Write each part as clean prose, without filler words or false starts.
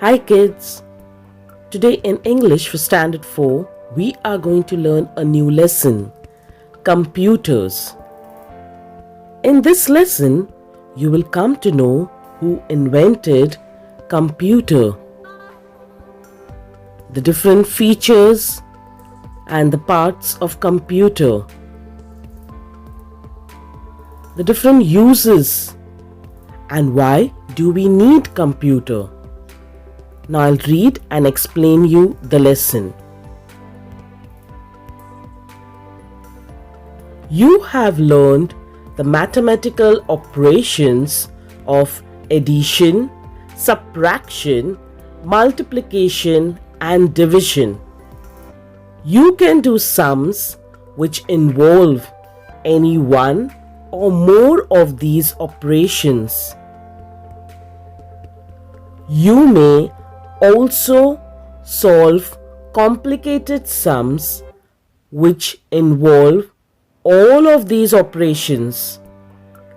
Hi kids! Today in English for Standard 4, we are going to learn a new lesson, computers. In this lesson, you will come to know who invented computer, the different features and the parts of computer, the different uses, and why do we need computer. Now I'll read and explain you the lesson. You have learned the mathematical operations of addition, subtraction, multiplication and division. You can do sums which involve any one or more of these operations. You may also solve complicated sums which involve all of these operations.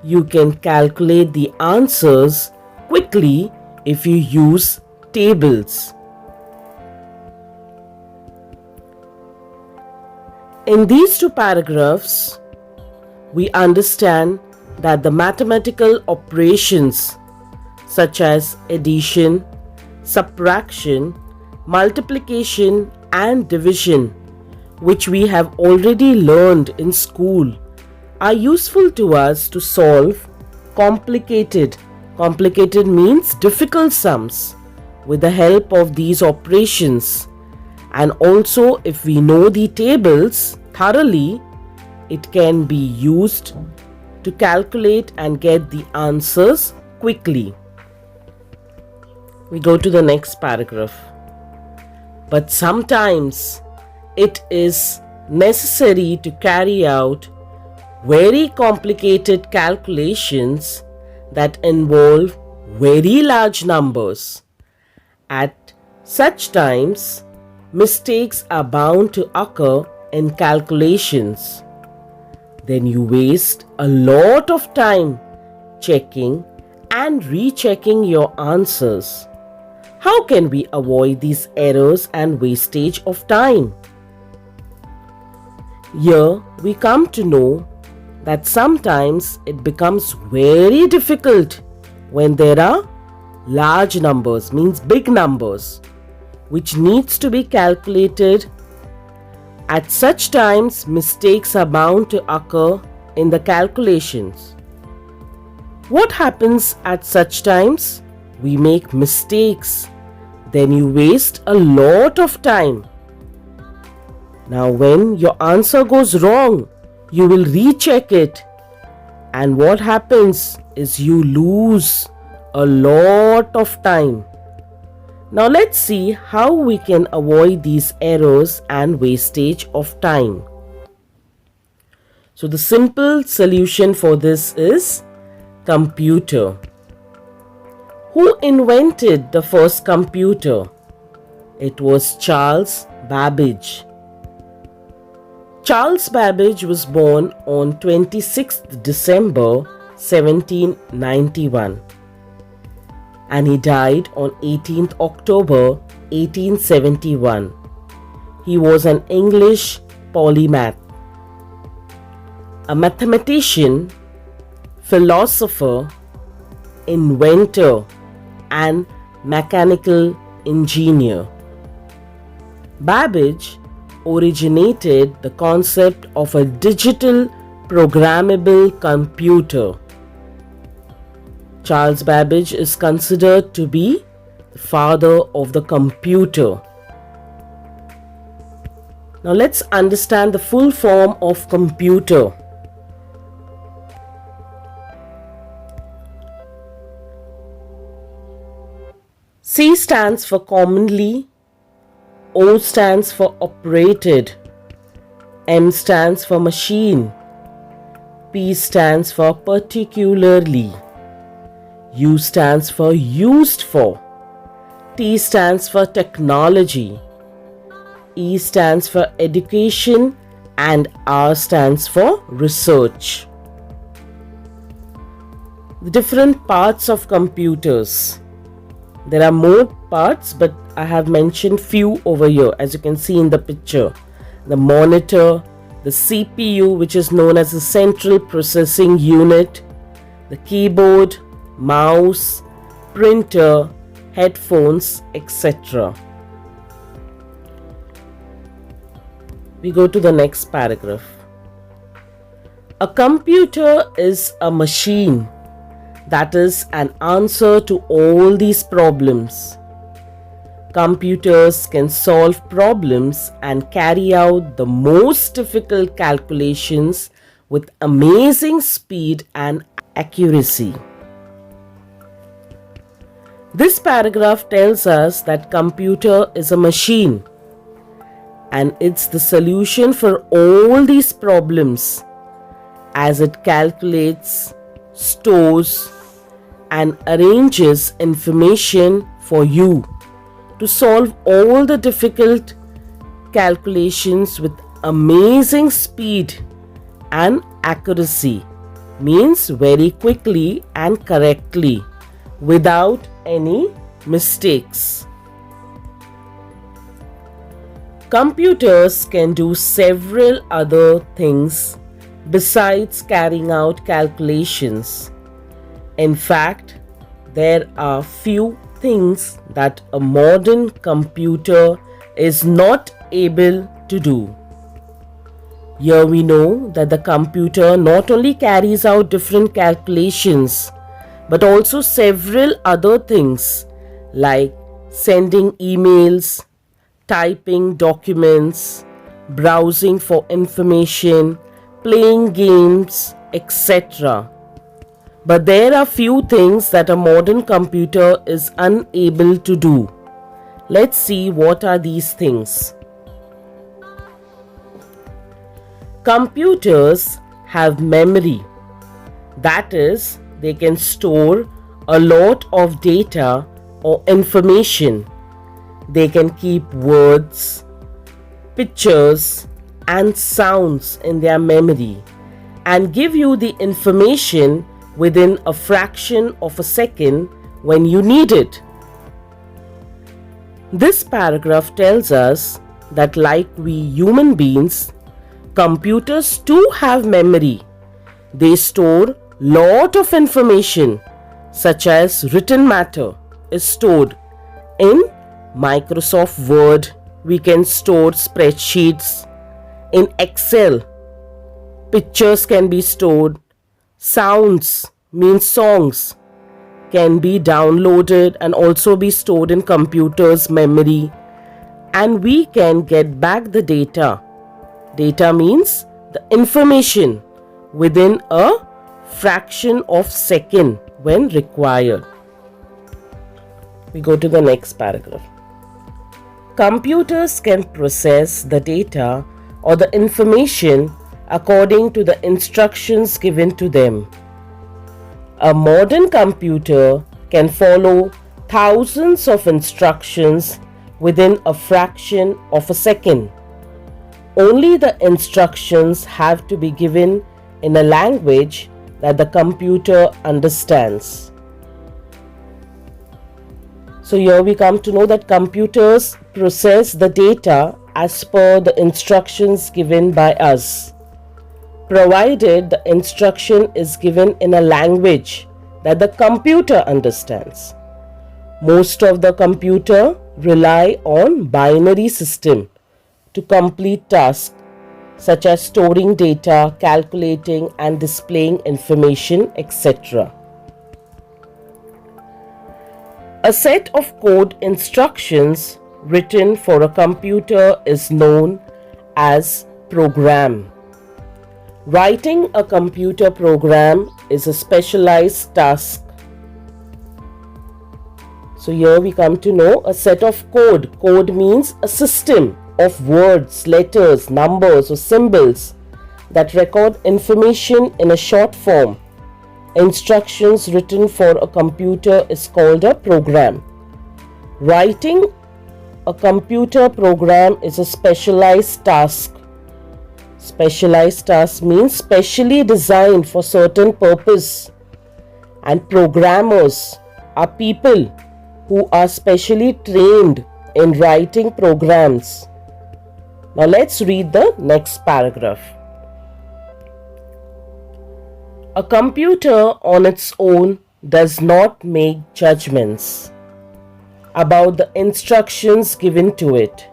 You can calculate the answers quickly if you use tables. In these two paragraphs, we understand that the mathematical operations such as addition, subtraction, multiplication and division, which we have already learned in school, are useful to us to solve complicated means difficult sums with the help of these operations. And also, if we know the tables thoroughly, it can be used to calculate and get the answers quickly. We go to the next paragraph. But sometimes it is necessary to carry out very complicated calculations that involve very large numbers. At such times, mistakes are bound to occur in calculations. Then you waste a lot of time checking and rechecking your answers. How can we avoid these errors and wastage of time? Here we come to know that sometimes it becomes very difficult when there are large numbers, means big numbers, which needs to be calculated. At such times, mistakes are bound to occur in the calculations. What happens at such times? We make mistakes. Then you waste a lot of time. Now when your answer goes wrong, you will recheck it. And what happens is you lose a lot of time. Now let's see how we can avoid these errors and wastage of time. So the simple solution for this is computer. Who invented the first computer? It was Charles Babbage. Charles Babbage was born on 26th December 1791 and he died on 18th October 1871. He was an English polymath, a mathematician, philosopher, inventor and mechanical engineer. Babbage originated the concept of a digital programmable computer. Charles Babbage is considered to be the father of the computer. Now let's understand the full form of computer. C stands for commonly, O stands for operated, M stands for machine, P stands for particularly, U stands for used for, T stands for technology, E stands for education and R stands for research. The different parts of computers. There are more parts, but I have mentioned few over here, as you can see in the picture. The monitor, the CPU, which is known as the central processing unit, the keyboard, mouse, printer, headphones, etc. We go to the next paragraph. A computer is a machine that is an answer to all these problems. Computers can solve problems and carry out the most difficult calculations with amazing speed and accuracy. This paragraph tells us that computer is a machine and it's the solution for all these problems, as it calculates, stores, and arranges information for you to solve all the difficult calculations with amazing speed and accuracy, means very quickly and correctly without any mistakes. Computers can do several other things besides carrying out calculations. In fact, there are few things that a modern computer is not able to do. Here we know that the computer not only carries out different calculations, but also several other things like sending emails, typing documents, browsing for information, playing games, etc. But there are few things that a modern computer is unable to do. Let's see what are these things. Computers have memory. That is, they can store a lot of data or information. They can keep words, pictures, and sounds in their memory and give you the information within a fraction of a second when you need it. This paragraph tells us that like we human beings, computers too have memory. They store lot of information such as written matter is stored in Microsoft Word. We can store spreadsheets in Excel. Pictures can be stored. Sounds means songs can be downloaded and also be stored in computer's memory, and we can get back the data. Data means the information within a fraction of second when required. We go to the next paragraph. Computers can process the data or the information according to the instructions given to them. A modern computer can follow thousands of instructions within a fraction of a second. Only the instructions have to be given in a language that the computer understands. So here we come to know that computers process the data as per the instructions given by us, provided the instruction is given in a language that the computer understands. Most of the computer rely on binary system to complete tasks such as storing data, calculating and displaying information, etc. A set of code instructions written for a computer is known as program. Writing a computer program is a specialized task. So here we come to know a set of code. Code means a system of words, letters, numbers or symbols that record information in a short form. Instructions written for a computer is called a program. Writing a computer program is a specialized task. Specialized task means specially designed for certain purpose, and programmers are people who are specially trained in writing programs. Now let's read the next paragraph. A computer on its own does not make judgments about the instructions given to it.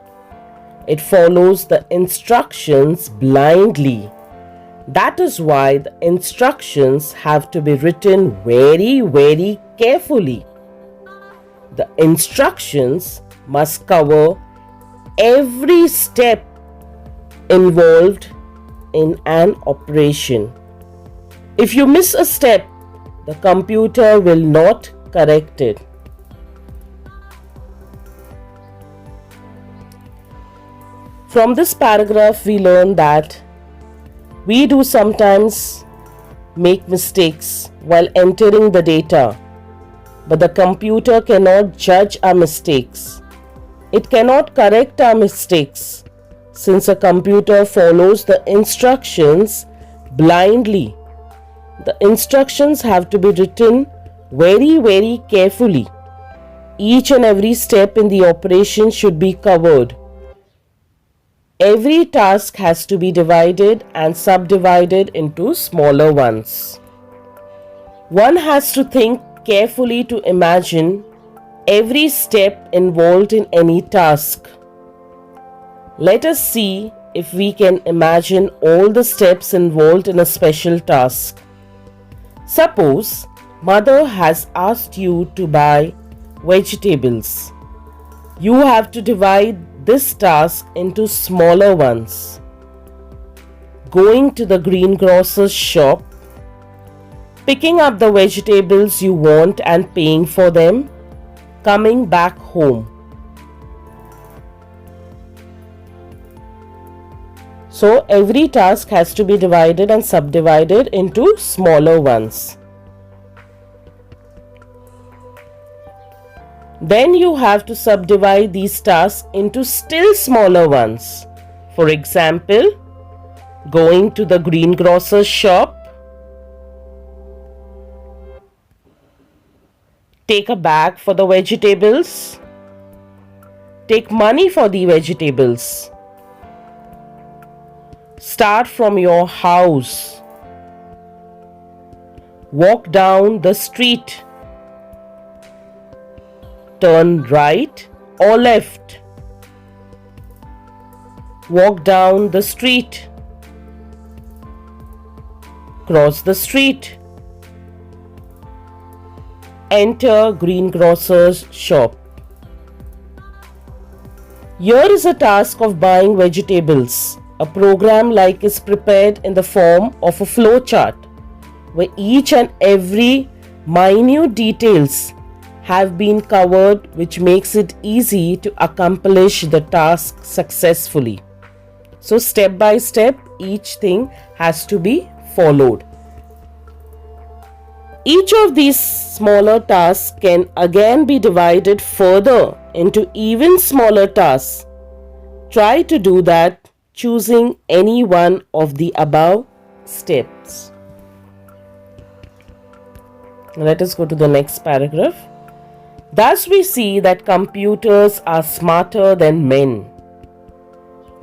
It follows the instructions blindly. That is why the instructions have to be written very, very carefully. The instructions must cover every step involved in an operation. If you miss a step, the computer will not correct it. From this paragraph, we learn that we do sometimes make mistakes while entering the data, but the computer cannot judge our mistakes. It cannot correct our mistakes since a computer follows the instructions blindly. The instructions have to be written very, very carefully. Each and every step in the operation should be covered. Every task has to be divided and subdivided into smaller ones. One has to think carefully to imagine every step involved in any task. Let us see if we can imagine all the steps involved in a special task. Suppose mother has asked you to buy vegetables. You have to divide this task into smaller ones. Going to the greengrocer's shop, picking up the vegetables you want and paying for them, coming back home. So every task has to be divided and subdivided into smaller ones. Then you have to subdivide these tasks into still smaller ones. For example, going to the greengrocer's shop, take a bag for the vegetables, take money for the vegetables, start from your house, walk down the street, turn right or left, walk down the street, cross the street, enter greengrocer's shop. Here is a task of buying vegetables. A program like is prepared in the form of a flow chart where each and every minute details have been covered, which makes it easy to accomplish the task successfully. So step by step, each thing has to be followed. Each of these smaller tasks can again be divided further into even smaller tasks. Try to do that choosing any one of the above steps. Let us go to the next paragraph. Thus we see that computers are smarter than men.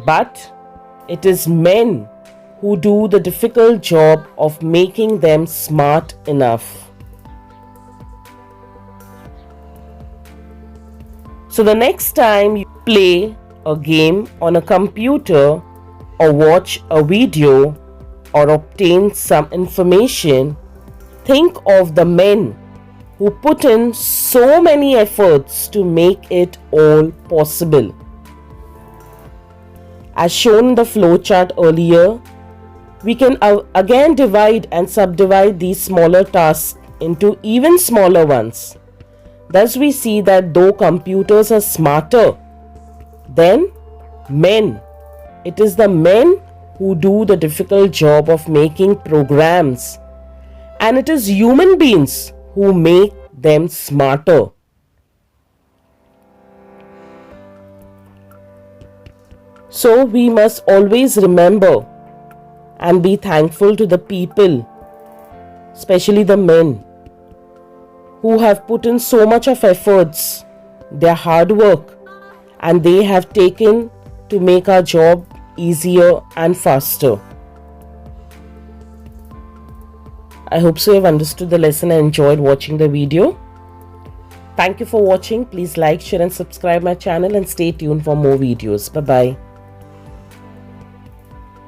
But it is men who do the difficult job of making them smart enough. So the next time you play a game on a computer or watch a video or obtain some information, think of the men who put in so many efforts to make it all possible. As shown in the flowchart earlier, we can again divide and subdivide these smaller tasks into even smaller ones. Thus we see that though computers are smarter than men, it is the men who do the difficult job of making programs, and it is human beings who make them smarter. So we must always remember and be thankful to the people, especially the men, who have put in so much of efforts, their hard work, and they have taken to make our job easier and faster. I hope so you have understood the lesson and enjoyed watching the video. Thank you for watching. Please like, share and subscribe my channel and stay tuned for more videos. Bye-bye.